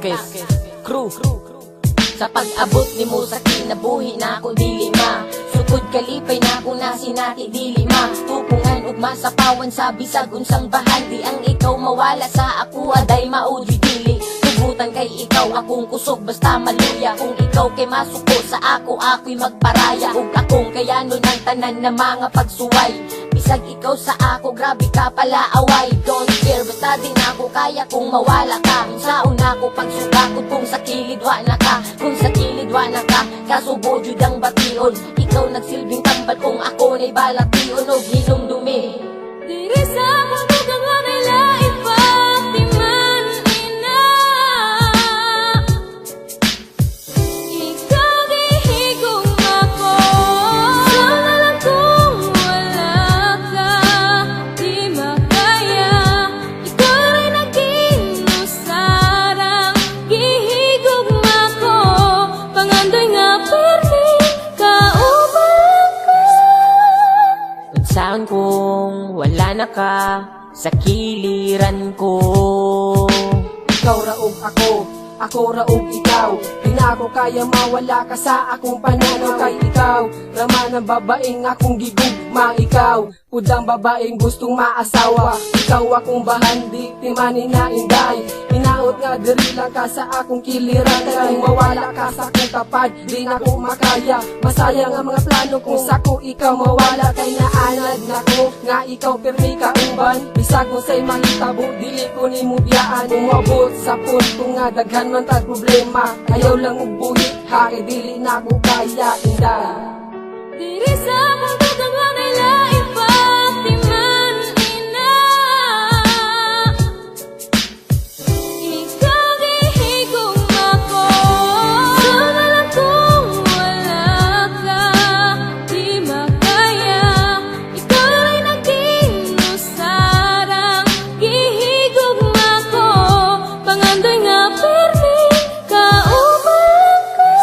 Lakes Crew. Sa pag-abot ni mo sa kinabuhi na akong dilima, sukod kalipay na akong nasinati dilima. Tupungan ug masapawan sa bisag unsang bahan, di ang ikaw mawala sa ako aday maudli dili. Tugutan kay ikaw akong kusog basta maluya. Kung ikaw kay masuko sa ako'y magparaya. Ug akong kayanon ang tanan na mga pagsuway. Bisag ikaw sa ako, grabe ka pala away. Don't care, basta din ako kaya kung mawala ka. Sa una ko pagsukakot kung sa kilid wa na ka. Kung sa kilid wa na ka, kasubo jud ang bation. Ikaw nagsilbing tambal kung ako na'y balation o hinumdumi. Diri sa mundo kang may lain patiman ina. Ikaw gihigong ako. Sana lang kung wala ka, di makaya. Ikaw rin naging sarang gihigong ako. Pangandoy nga permi, kauban ka. Unsaon kung wala na ka sa kiliran ko. Ikaw raog ako raog ikaw. Di na ako kaya mawala ka sa akong pananaw. Kay ikaw, raman ang babaeng akong gigugma. Ikaw, pudang babaeng gustong maasawa. Ikaw akong bahandi, timanin na inday. Hinaot nga diri lang ka sa akong kiliran. Kaya mawala ka sa akong tapad, di na ko makaya. Masayang ang mga plano kung sako ikaw mawala. Kay naanad na ko, nga ikaw pirmi ka uban. Bisag mo sa'y mahitabo, dili ko ni mo biyaan. Umabot sa punto nga daghan man tag problema. Ayaw lang ubuhi, ha, dili na ko kaya inday. Diri sa mundo kang may lain patiman ina. Ikaw gihigong ako. Sana lang kung wala ka, di makaya. Ikaw rin naging sarang gihigong ako. Pangandoy nga permi, kauban ka.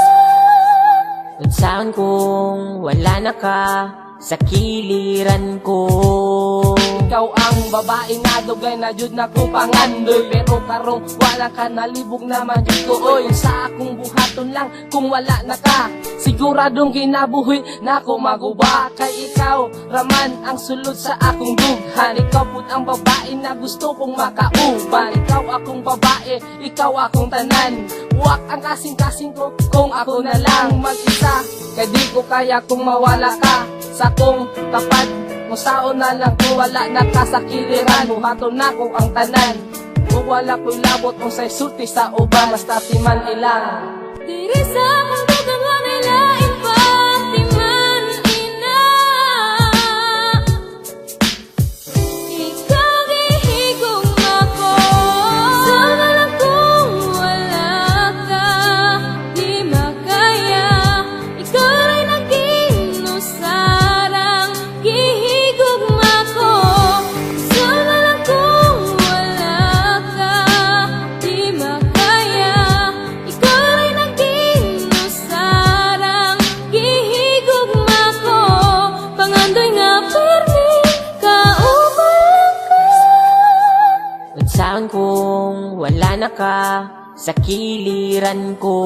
Unsaon kung wala na ka sa kiliran ko. Ikaw ang babae nga dugay na jud na ko pangandoy. Pero karong wala ka, nalibog naman jud ko oy. Sa akong buhaton lang kung wala na ka, siguradong kinabuhi na ko maguba. Kay ikaw raman ang sulod sa akong dughan. Ikaw pud ang babae na gusto kong makauban. Ikaw akong babae, ikaw akong tanan. Huwag ang kasing-kasing ko kung ako na lang mag-isa. Kay di ko kaya kung mawala ka sa kong tapad. Musaon na lang kung wala na ka sa kiliran. Buhaton na ko ang tanan. Kung wala ko'y labot kung sa'y sulti sa uban, basta timan ilang. Diri sa mundo kang may lain patiman ina. Ikaw gihigong ako. Sana lang kung wala ka, di makaya. Ikaw rin naging sarang gihigong ako. Sana lang kung wala ka, di makaya. Ikaw rin naging sarang gihigong ako. Pangandoy nga permi, kauban ka. Unsaon kung wala na ka sa kiliran ko.